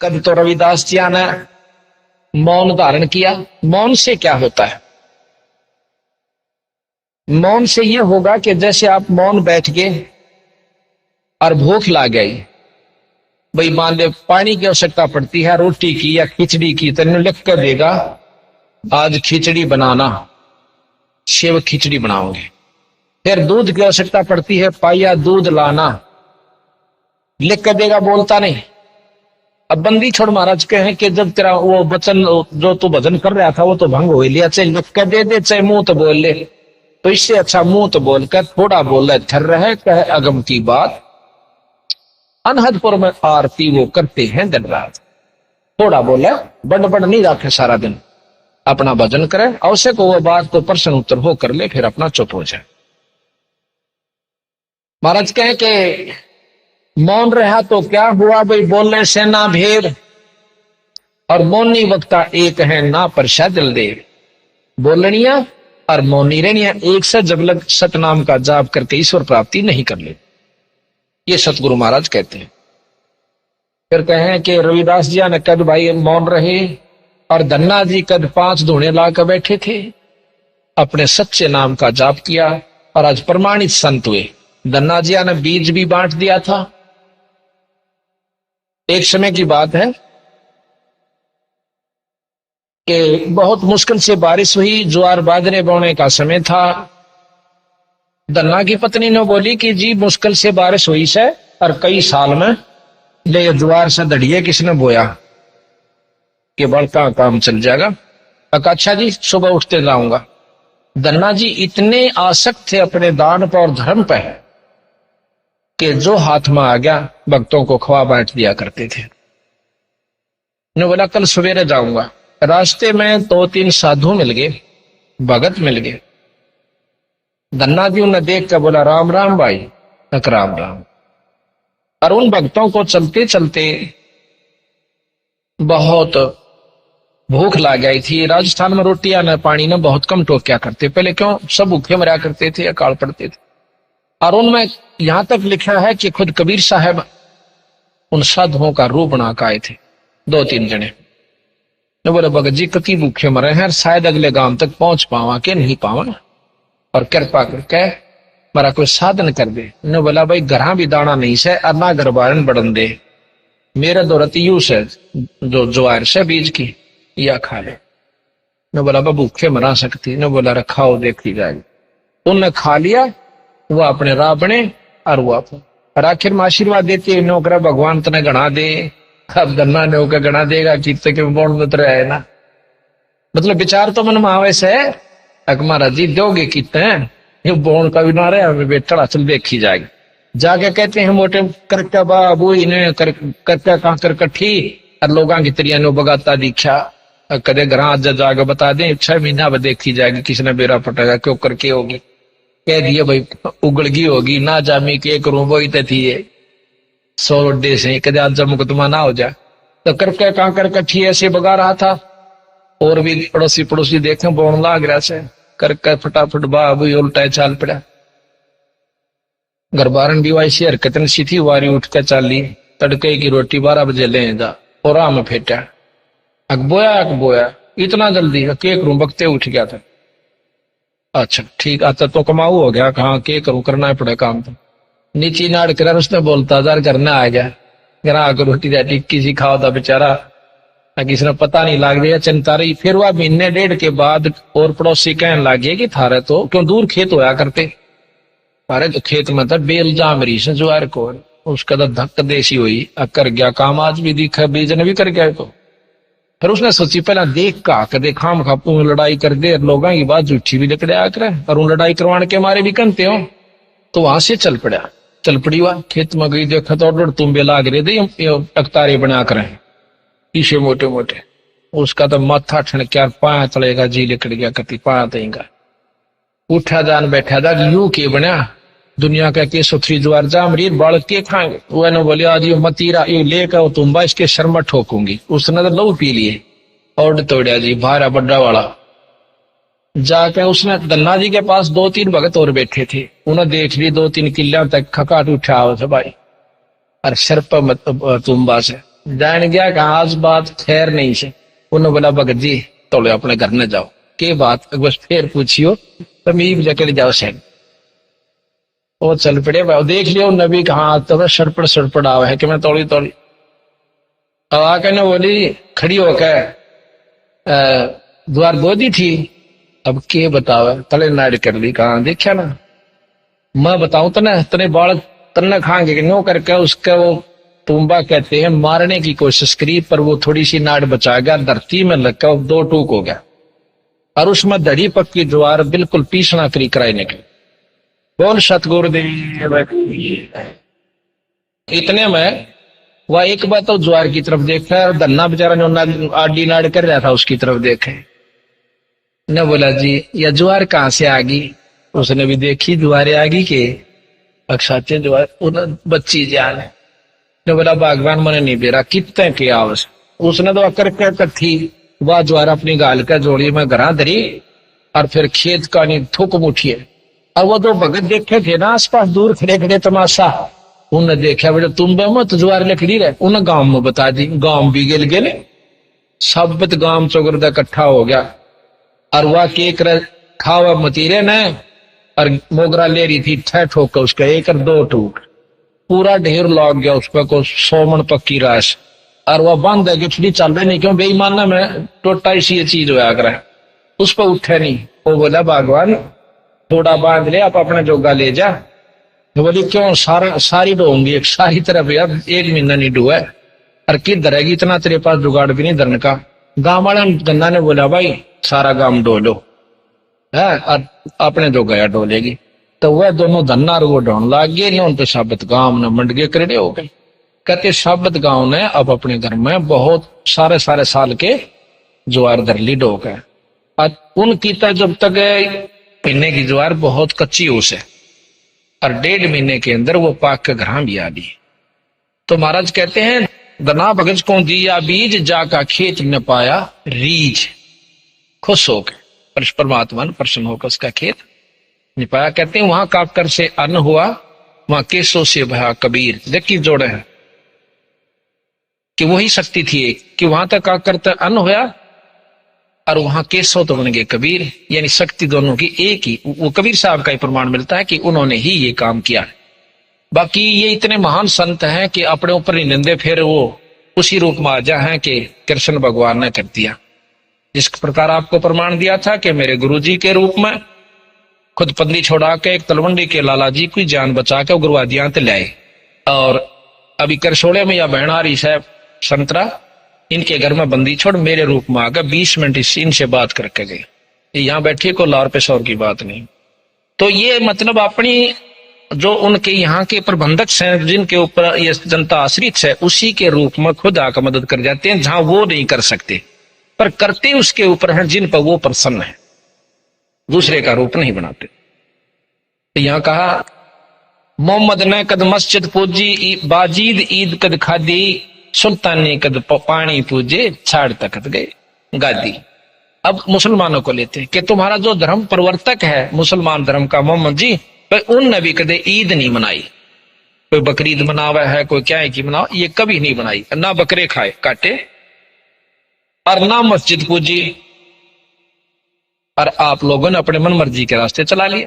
कभी तो रविदास जी ने मौन धारण किया। मौन से क्या होता है? मौन से यह होगा कि जैसे आप मौन बैठ गए और भूख लग गई, भाई मान ले पानी की आवश्यकता पड़ती है, रोटी की या खिचड़ी की, तो लिख कर देगा आज खिचड़ी बनाना, सेव खिचड़ी बनाओगे। फिर दूध की आवश्यकता पड़ती है, पाया दूध लाना, लिख कर देगा, बोलता नहीं। अब बंदी छोड़ महाराज कहे कि जब तेरा वो वचन जो तू भजन कर रहा था वो तो भंग हो लिया, चाहे लिख कर दे दे चाहे मुंह तो बोल ले, तो इससे अच्छा मुंह तो बोलकर थोड़ा बोले थर रहे, कहे अगम की बात, अनहदपुर में आरती वो करते हैं दिन रात। थोड़ा बोले, बड़ बड़ नहीं रखे सारा दिन, अपना भजन करे, आवश्यक वो बात तो प्रश्न उत्तर हो कर ले, फिर अपना चुप हो जाए। महाराज कहे कि मौन रहा तो क्या हुआ, भाई बोलने से ना भेद, और मौनी वक्ता एक है ना परशा जल दे। बोलनिया और मौनी रहनिया एक से जब लग सतनाम का जाप करके ईश्वर प्राप्ति नहीं कर ले, ये सतगुरु महाराज कहते हैं। फिर कहें कि रविदास जी ने कद भाई मौन रहे, और धन्ना जी कद 5 धूणे लाकर बैठे थे, अपने सच्चे नाम का जाप किया और आज प्रमाणित संत हुए। धन्ना जी ने बीज भी बांट दिया था। एक समय की बात है कि बहुत मुश्किल से बारिश हुई, ज्वार बाजरे बोने का समय था। धन्ना की पत्नी ने बोली कि जी मुश्किल से बारिश हुई से, और कई साल में ले ज्वार से दड़िए किसने बोया कि बड़का काम चल जाएगा। अच्छा जी सुबह उठते जाऊंगा। धन्ना जी इतने आसक्त थे अपने दान पर और धर्म पर कि जो हाथ में आ गया भक्तों को खवा बांट दिया करते थे। ने बोला कल सवेरे जाऊंगा। रास्ते में 2-3 साधु मिल गए, भगत मिल गए। धन्ना जी उन्हें देख कर बोला राम राम भाई, राम राम। और उन भक्तों को चलते चलते बहुत भूख लग गई थी। राजस्थान में रोटियां न पानी न बहुत कम टोक्या करते, पहले क्यों सब भूखे मरा करते थे, अकाल पड़ते थे। और उनमें यहां तक लिखा है कि खुद कबीर साहब उन साधुओं का रूप बना के आए थे, 2-3 जने। ने बोले भगत जी कति भूखे मरे हैं, शायद अगले गांव तक पहुंच पावा के नहीं पावा, और कृपा करके मेरा कोई साधन कर दे। ने बोला भाई घरा भी दाना नहीं से, और ना घर बारन बढ़न दे, मेरा दौरती यू से जो ज्वार से बीज की या खा ले। ने बोला भूखे मरा सकती। ने बोला रखाओ देखी जाएगी। उनने खा लिया, वो अपने राह बने, और वो और आखिर में आशीर्वाद देते नौकरा भगवान तने गणा दे। अब धन्ना ने होकर गणा देगा कि बोन मत रहे ना, मतलब विचार तो मन में आवे से महाराज जी दोगे कितने, ये बोन का भी ना रहे, हमें बेटा चल देखी जाएगी। जाके कहते हैं मोटे करके बाबू इन्हें करके कहा कर कठी, और लोगों की तरिया ने बगाता दीक्षा कदे घर आज जाके बता दें 6 महीना बाद देखी जाएगी, किसने बेरा पटेगा क्यों करके होगी। कह दिए भाई उगड़गी होगी ना जामी के करूं वही तो थी 100 अड्डे से कदे आज मुकदमा ना हो जाए। तो करके कहा कर कठी ऐसे बगा रहा था, और भी पड़ोसी पड़ोसी देखे बोन लाग रहा से, करके फटाफट बाबू उल्टा चाल पड़ा। घर बारन भी वाई हरकतन सी थी, वारी उठ कर चाली, तड़के की रोटी 12 बजे ले जा, और आम फेटा अकबोया इतना जल्दी के करूं, बकते उठ गया था। अच्छा ठीक आता तो कमाऊ हो गया, कहाँ के करूं, करना पड़े काम। तो नीचे नाड़ कर उसने बोलता जार करना आ गया, घर आकर रोटी राटी किसी खाओ था बेचारा, किसी ने पता नहीं लाग गया चिंता रही। फिर वह महीने 1.5 के बाद और पड़ोसी कहने लगे कि थारे तो क्यों दूर खेत होया करते, थारे तो खेत में था बेल जाम रही से ज्वार को, उसका तो धक्क देसी हुई, कर गया काम, आज भी दिखा बीजन भी कर गया। तो फिर उसने सोची पहला देख का कदे खाम खापू लड़ाई कर दे, लोगों की बात झूठी भी निकले आकर, और उन लड़ाई करवाने के मारे भी कंते हो। तो वहां से चल पड़ी वह खेत में गई, देखा तो तुम्बे लाग रहे थे टकतारे बना कर ईशे मोटे मोटे, उसका तो माथा ठनक्या पाया चलेगा जी लिकड़ गया, कति पाया देगा। उठा जान बैठा था यू के बना दुनिया का के सुथरी ज्वार जाम रीर बाल के खाएंगे। वो ने बोले आज ये मतीरा ये लेकर वो तुम्बा इसके शर्मा ठोकूंगी। उसने तो लहू पी लिए और तोड़िया जी भारा बड्डा वाला। जाकर उसने धन्ना जी के पास 2-3 भगत और बैठे थे, उन्हें देख ली 2-3 किल्ला तक खकाट उठा हो भाई, और शर्प तुम्बा से जान गया कहा आज बात खैर नहीं से। उन्होंने बोला भगत जी तोड़े अपने घर न जाओ, के बात बस फिर पूछियो तो मीब जकड़ जाओ सैन। वो चल पड़े भाई, देख लियो नबी कहा तो सड़पड़ सड़पड़ आवा है कि मैं तोड़ी तोड़ी। अब आकर ने बोली खड़ी होकर द्वार बोधी थी, अब के बतावे तले नाड़ कर ली। कहा देखा ना मैं बताऊं तो ना तने बाल तन्ना खाएंगे नो करके उसका वो तुम्बा कहते हैं मारने की कोशिश करी, पर वो थोड़ी सी नाड़ बचा गया, धरती में लगकर दो टूक हो गया और उसमें दड़ी पक्की ज्वार बिल्कुल पीसना करी कराई निकली। बोल सतगुरुदेव। इतने में वह एक बार तो ज्वार की तरफ देखा और धन्ना बेचारा जो आडी नाड़ कर रहा था उसकी तरफ देखे न। बोला जी यह ज्वार कहाँ से आ गई? उसने भी देखी ज्वार आ गई के अक्षाते ज्वार बच्ची जान है। ने बोला भगवान मैंने नहीं बेरा कितने के आवश। उसने तो अकर कर थी वह ज्वार अपनी गाल का जोड़ी में घरा धरी और फिर खेत का नहीं थूक मुठिए। और वो दो भगत देखे थे ना आसपास दूर खड़े खड़े तमाशा, उन्हें देखा बेटा तुम मत ज्वार लकड़ी रहे। उन्हें गांव में बता दी, गांव भी गिल गए सब गांव चौगरदा इकट्ठा हो गया और वह केक खावा मतीरे ने और मोगरा ले रही थी ठह ठोक उसका एक और दो टूक पूरा ढेर लग गया उसका को 100 मन पक्की राश। और वह बंद है गिठड़ी चल रही नहीं क्यों बेईमाना में टोटा इसी चीज होया कर उस पर उठे नहीं। वो बोला भगवान थोड़ा बांध ले आप अपना जोगा ले जा। तो बोली क्यों सारी डोंगी एक सारी तरफ यार 1 महीना नहीं डुआ और किधर है इतना तेरे पास जुगाड़ भी नहीं धरने का। गांव वाला गन्ना ने बोला भाई सारा गांव डोलो है और अपने जो गया डोलेगी। तो वह दोनों धन्ना वो ढोन लाग गए उन पे साबित गांव ने मंड के करेड़े हो गए। कहते साबित गांव ने अब अपने घर में बहुत सारे साल के ज्वार धर ली डो है। उनकी तक जब तक महीने की ज्वार बहुत कच्ची हो से और 1.5 महीने के अंदर वो पाक के घर भी आ गई। तो महाराज कहते हैं दना भगत को दिया बीज जाका खेत न पाया रीज। खुश होकर परमात्मा ने प्रसन्न होकर उसका खेत नहीं पाया। कहते हैं वहां काकर से अन्न हुआ वहां केसों से भया कबीर। देखिए जोड़े हैं कि वही शक्ति थी एक कि वहां तक काकर तक अन्न हुआ और वहां केसों तो बन गए कबीर, यानी शक्ति दोनों की एक ही। वो कबीर साहब का ही प्रमाण मिलता है कि उन्होंने ही ये काम किया। बाकी ये इतने महान संत हैं कि अपने ऊपर ही निंदे फिर वो उसी रूप में आ जा है कि कृष्ण भगवान ने कर दिया। जिस प्रकार आपको प्रमाण दिया था कि मेरे गुरुजी के रूप में खुद पंदी छोड़ा के एक तलवंडी के लाला जी की जान बचा के उग्रवादियां ते लाए। और अभी करसोड़े में या बहन आ रही साहब संतरा इनके घर में बंदी छोड़ मेरे रूप में आ गए 20 मिनट इनसे बात करके गए। यहाँ बैठे को लार पे शौर की बात नहीं। तो ये मतलब अपनी जो उनके यहाँ के प्रबंधक हैं जिनके ऊपर ये जनता आश्रित है उसी के रूप में खुद आकर मदद कर जाते हैं जहां वो नहीं कर सकते, पर करते उसके ऊपर हैं जिन पर वो प्रसन्न है, दूसरे का रूप नहीं बनाते। तो यहाँ कहा मोहम्मद ने कद मस्जिद पूजी बाजीद ईद कद खादी सुल्तान ने कद पानी पूजे छाड़ तकत गए गादी। अब मुसलमानों को लेते कि तुम्हारा जो धर्म प्रवर्तक है मुसलमान धर्म का मोहम्मद जी भाई उनने भी कदे ईद नहीं मनाई। कोई बकरीद मनावा है कोई क्या है कि मनाओ, ये कभी नहीं बनाई। ना बकरे खाए काटे और ना मस्जिद पूजी और आप लोगों ने अपने मन मर्जी के रास्ते चला लिए।